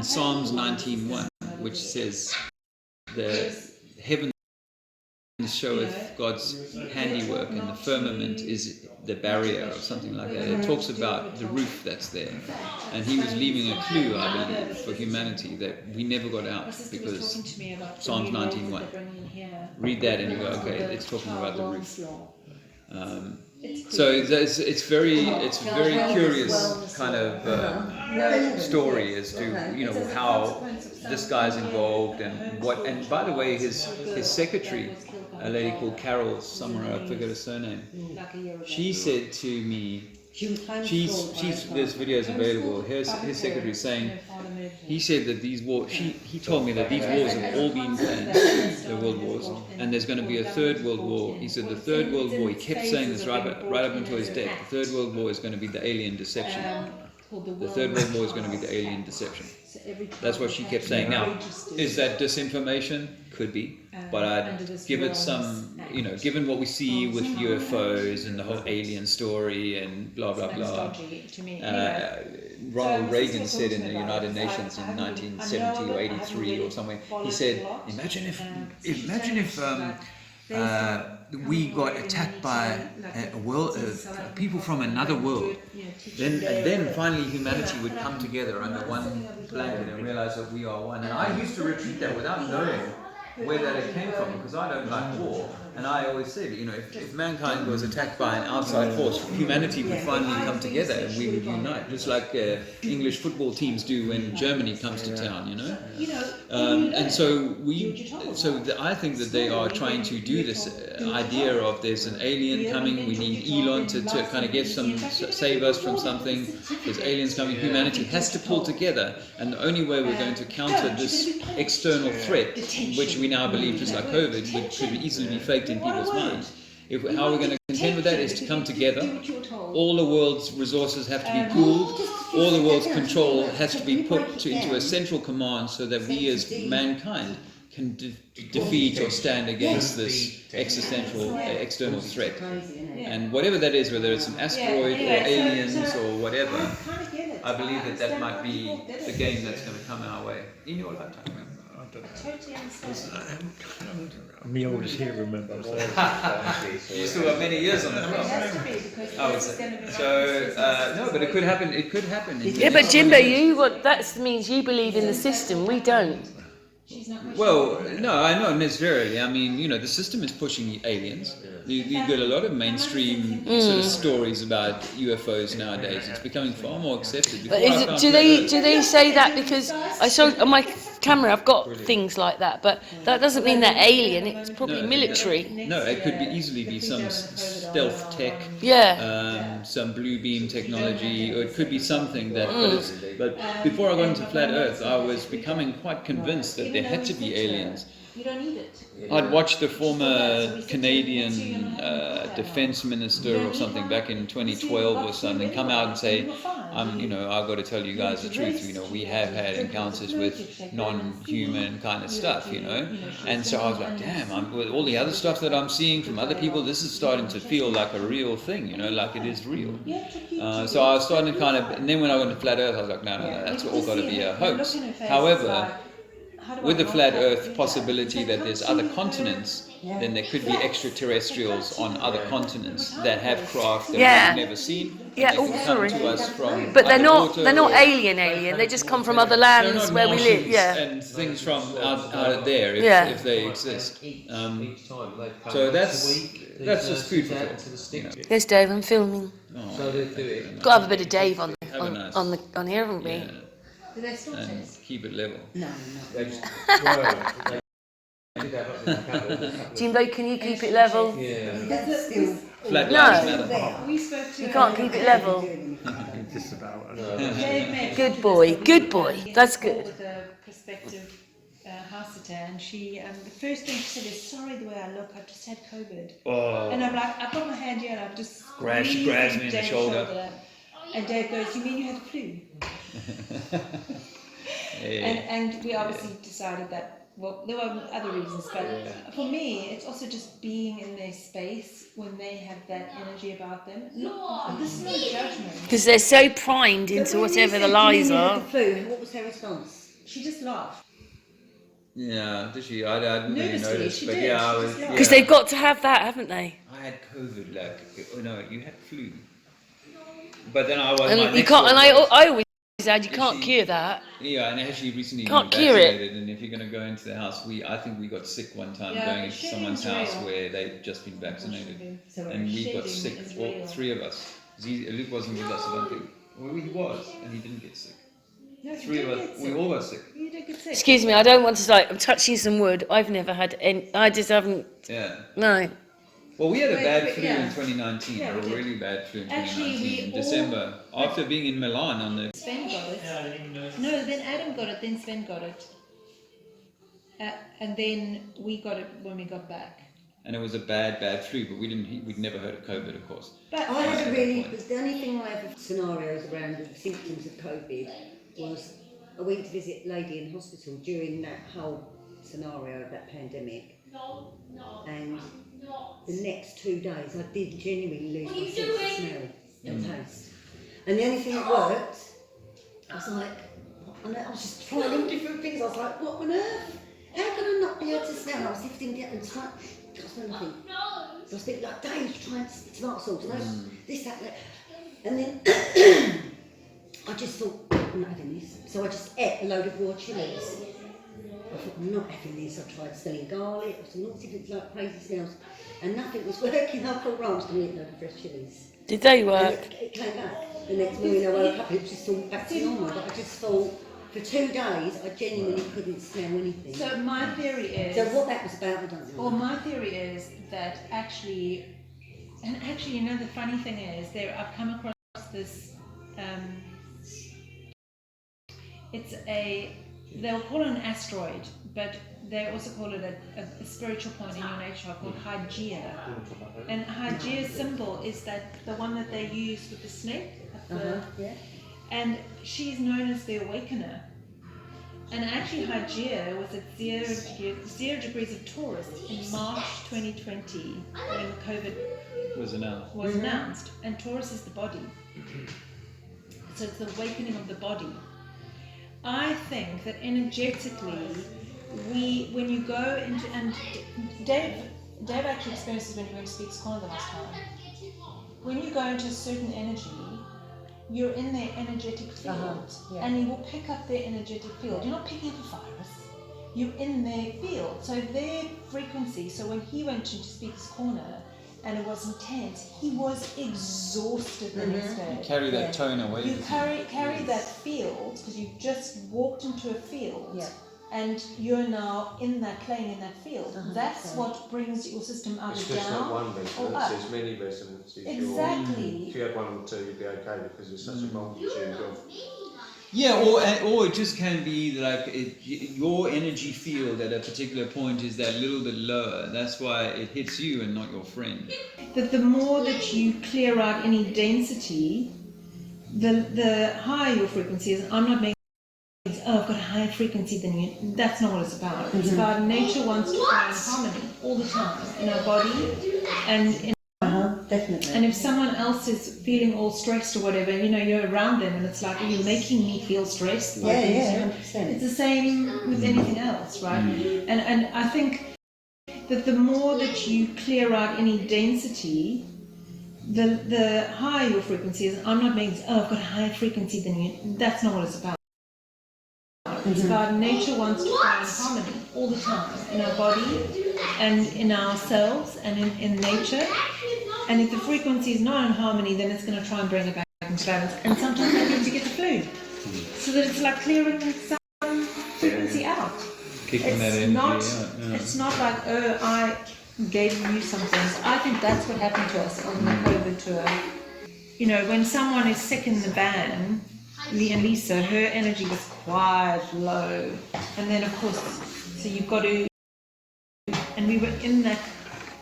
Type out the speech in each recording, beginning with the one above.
Psalms 19:1, which says, the heavens showeth God's handiwork, and the firmament is the barrier, or something like that. It talks about the roof that's there, and he was leaving a clue, I believe, for humanity that we never got out, because Psalms 19:1. Read that and you go, okay, it's talking about the roof. So it's a very curious kind of story as to how this guy's involved and what. And by the way, his secretary, a lady called Carol, somewhere I forget her surname, she said to me, there's videos available. His secretary saying, he said that these wars, he told me that these wars have all been planned, the world wars, and there's going to be a third world war. He said the third world war, he kept saying this right up until his death, the third world war is going to be the alien deception. The third world war is going to be the alien deception. That's what she kept saying. Now, is that disinformation? Could be. But I'd give it some, given what we see with UFOs and the whole alien story and blah, blah, blah. Ronald Reagan said in the United Nations in 1970 or 83 or somewhere, he said, imagine if we got attacked by a world, people from another world, then finally humanity would come together under one blanket and realize that we are one. And I used to repeat that without knowing where that came from, because I don't like war, and I always said, if mankind was attacked by an outside force, humanity would finally come together and we would unite, just like English football teams do when Germany comes to town, and so I think that they are trying to do this idea of there's an alien coming, we need Elon to kind of save us from something, there's aliens coming, humanity has to pull together, and the only way we're going to counter this external threat, which we now believe, just like COVID, which could easily be faked in people's minds. How we're going to contend with that is to come together. All the world's resources have to be pooled. All the world's control has to be put into a central command so that we as mankind can defeat or stand against this existential external threat. And whatever that is, whether it's an asteroid or aliens or whatever, I believe that might be the game that's going to come our way in your lifetime. Me oldest here, remember. You still got many years on the clock. I would say. So, no, but it could happen. It could happen. Yeah, but Jimbo, that means you believe in the system. We don't. Well, no, I not necessarily. I mean, the system is pushing aliens. You get a lot of mainstream sort of stories about UFOs nowadays. It's becoming far more accepted. But do they say that because I saw on my camera I've got things like that, but that doesn't mean they're alien. It's probably military. No, it could easily be some stealth tech. Yeah. Some blue beam technology, or it could be something that. But before I got into flat Earth, I was becoming quite convinced that there had to be aliens. You don't need it. I'd watched the former Canadian defense minister or something back in 2012 or something come out and say, I've got to tell you guys the truth. We have had encounters with non-human kind of stuff. And so I was like, damn, with all the other stuff that I'm seeing from other people, this is starting to feel like a real thing. Like it is real. So I was starting to and then when I went to flat Earth, I was like, no, that's all got to be a hoax. However, with the flat Earth possibility that there's other continents, then there could be extraterrestrials on other continents that have craft that we've never seen. Yeah, come to us from but they're not alien. They just come from other lands where we live. Yeah, and things from out there if they exist. So that's just food for thought. Yes, Dave, I'm filming. Oh, got to have a bit of Dave on here, haven't we? Yeah. And keep it level. No. Jimbo, can you keep it level? Yeah. Flat lines matter. You can't keep it level. Just about. Good boy. That's good. With a prospective house sitter, and she, the first thing she said is, "Sorry the way I look. I've just had COVID." Oh. And I'm like, I've got my hand here, and I've just She grabs me in the shoulder. And Dave goes, "You mean you had the flu?" And we obviously decided that, well, there were other reasons, but for me, it's also just being in their space when they have that energy about them. Look, this is no judgment. Because they're so primed into whatever the lies are. What was her response? She just laughed. Yeah, did she? I didn't really Nervously, notice, she but did. yeah, I She was. just laughed. Because they've got to have that, haven't they? I had COVID, like, oh no, you had flu. But then I was. And my you next can't. And thought was, I always said you Is can't she- cure that. Yeah, and actually recently Can't been cure it. vaccinated, and if you're going to go into the house, I think we got sick one time Yeah, going but into shedding someone's is house real. where they'd just been vaccinated, So and we got shedding sick, is all real. three of us. Luke wasn't with us, I don't think. Well, he was, and he didn't get sick. No, Three of us, we all got sick. You did get sick. Excuse me, I don't want to like. I'm touching some wood. I've never had any. I just haven't. Yeah. No. Well, we had a bad flu yeah. in 2019, Yeah, a we did. really bad flu in Actually, 2019, in we all- December, after being in Milan on the. Sven got it. No, then Adam got it, then Sven got it. And then we got it when we got back. And it was a bad flu, but we'd never heard of COVID, of course. But I had a really, the only thing I ever scenarios around the symptoms of COVID was I went to visit a lady in hospital during that whole scenario of that pandemic. And the next 2 days I did genuinely lose my sense of smell and taste. And the only thing that worked, I was like, what on earth? I was just trying all different things. I was like, what on earth? How can I not be able to smell? And I was lifting it and touch. I can't smell nothing. So I was spent like days trying tomato sauce, this, that, that. And then I just thought, I'm not having this. So I just ate a load of raw chilies. I thought, I'm not having this. I tried smelling garlic, I saw all different like crazy smells, and nothing was working. I thought, right, I'm just going to eat a load of fresh chilies. Did they And work? it came back. The next morning I woke up, it was just all back to normal. But I just thought, for 2 days, I genuinely couldn't smell anything. so my theory is. So what that was about, I don't know. Well, my theory is that actually, and actually, you know, the funny thing is, I've come across this. They'll call it an asteroid, but they also call it a spiritual point in your nature called Hygeia. And Hygeia's symbol is the one that they use with the snake. Yeah. And she's known as the Awakener. And actually Hygeia was at 0 degrees of Taurus in March 2020 when COVID Was announced. was announced. And Taurus is the body. So it's the awakening of the body. I think that energetically, when you go into, and Dave actually experienced this when he went to Speaks Corner the last time. When you go into a certain energy, you're in their energetic field, and you will pick up their energetic field. You're not picking up a virus, you're in their field. So their frequency, so when he went to Speaks Corner, and it was intense, he was exhausted the next day. Carry that tone away. You carry that field because you just walked into a field, and you're now playing in that field. That's what brings your system either It's just down not one or resonance, up. there's many resonances. Exactly. If you had one or two, you'd be okay because there's such a multitude of. Yeah, or it just can be like your energy field at a particular point is that little bit lower. That's why it hits you and not your friend. That the more that you clear out any density, the higher your frequency is. I'm not making I've got a higher frequency than you. That's not what it's about. It's about nature wants to be in harmony all the time in our body and in. Definitely. And if someone else is feeling all stressed or whatever, you're around them and it's like, are you making me feel stressed? Like, 100%. It's the same with anything else, right? And I think that the more that you clear out any density, the higher your frequency is. I'm not making I've got a higher frequency than you. That's not what it's about. It's about nature wants to be in harmony all the time in our body and in ourselves and in nature. And if the frequency is not in harmony, then it's going to try and bring it back into balance. And sometimes that means you get the flu. So that it's like clearing some frequency out. Kicking that energy out. Yeah. It's not like, oh, I gave you some things. I think that's what happened to us on the COVID tour. When someone is sick in the band, Lee and Lisa, her energy was quite low. And then, of course, so you've got to, and we were in that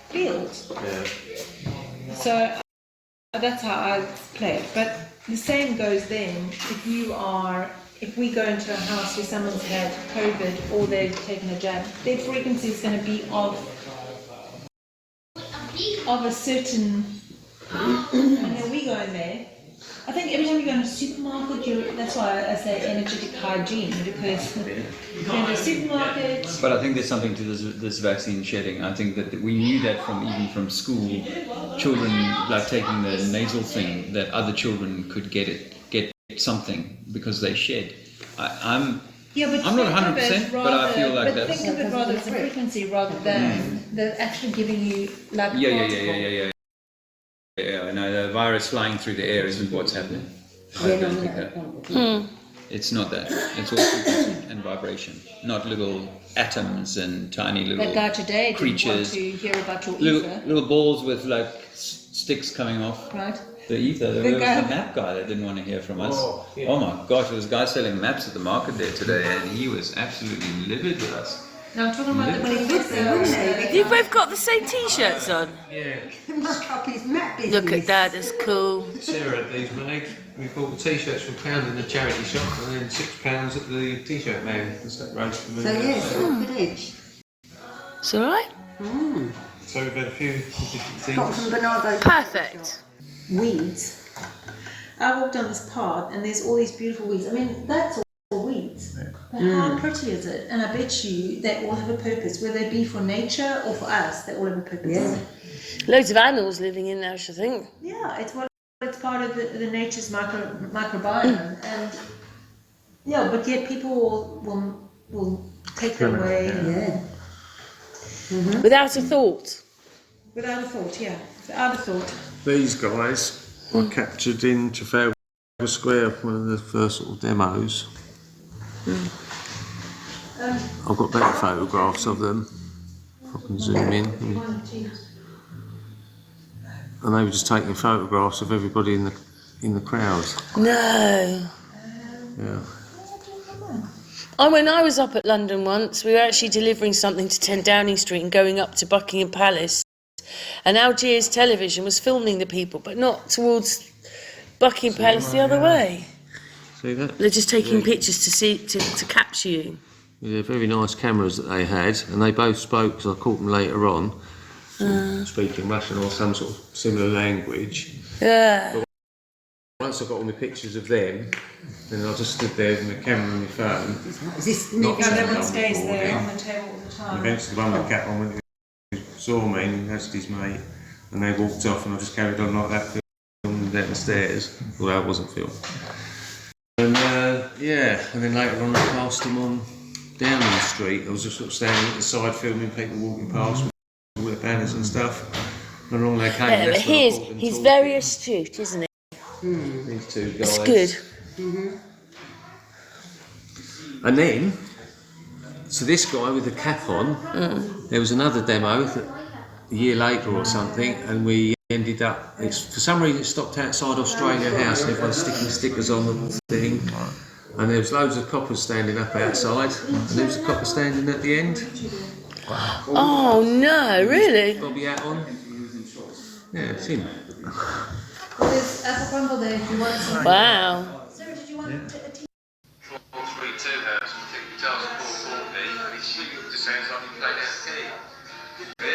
field. Yeah. So that's how I play it. But the same goes then if we go into a house where someone's had COVID or they've taken a jab, their frequency is going to be of a certain, and then we go in there I think every time you go in a supermarket, that's why I say energetic hygiene, because in the supermarket, But I think there's something to this vaccine shedding. I think that we knew that even from school, children like taking the nasal thing, that other children could get something because they shed. I'm not 100%, but I feel like that's... think of it rather as a frequency rather than the actually giving you like Yeah, no, the virus flying through the air isn't what's happening. I don't think that. It's not that. It's all frequency and vibration, not little atoms and tiny little That guy today creatures. didn't want to hear about your Little, ether, little balls with like sticks coming off. right? The ether. There was a map guy that didn't want to hear from us. Oh, yeah. Oh my gosh, there was a guy selling maps at the market there today, and he was absolutely livid with us. Now I'm talking about the Well, he would be, wouldn't he? You've both got the same T-shirts on. Yeah. Muck up his map business. Look at that, that's cool. Sarah had these made. We bought the t-shirts for £1 in the charity shop and then £6 at the t-shirt man. That's that roast for me. So yes, good each. It's alright? So we've had a few different Got things. some Bernardo. Perfect. weeds. I walked down this path and there's all these beautiful weeds. I mean, that's all weeds. But how pretty is it? And I bet you they all have a purpose, whether it be for nature or for us, they all have a purpose. Yeah. Loads of animals living in there, I should think. Yeah, it's part of the nature's microbiome, and yeah, but yet people will take them away Yeah. Without a thought. without a thought. Yeah, without a thought. These guys I captured in Trafalgar Square, one of the first sort of demos. I've got better photographs of them. If I can zoom in. And they were just taking photographs of everybody in the crowd. No. Yeah. When I was up at London once, we were actually delivering something to 10 Downing Street and going up to Buckingham Palace. And Algiers Television was filming the people, but not towards Buckingham Palace, the other way. See that? They're just taking pictures to capture you. Yeah, very nice cameras that they had, and they both spoke, because I caught them later on, speaking Russian or some sort of similar language. Yeah. Once I got all my pictures of them, then I just stood there with my camera and my phone. Is this Not No, so everyone comfortable stays there then. on the table all the And time. eventually one with the cap on went and saw me and asked his mate, and they walked off, and I just carried on like that, filming down the stairs, although it wasn't filmed. And and then later on I passed them on Downing Street. I was just sort of standing at the side filming people walking past with their banners and stuff. And along they came. Yeah, but that's when I he's caught them he's talking. very astute, isn't he? These two guys. It's good. And then, so this guy with the cap on, there was another demo that, a year later or something, and we ended up, for some reason it stopped outside Australia House and everyone's sticking stickers on the thing, and there was loads of coppers standing up outside, and there was a copper standing at the end. Oh no, really? Bobby hat on. Yeah, it's him. Well, there's apple crumble there if you want some. Wow. Sarah, did you want a tea? 432 hertz and 50 guitars at 440, and it just sounds like you played out the key.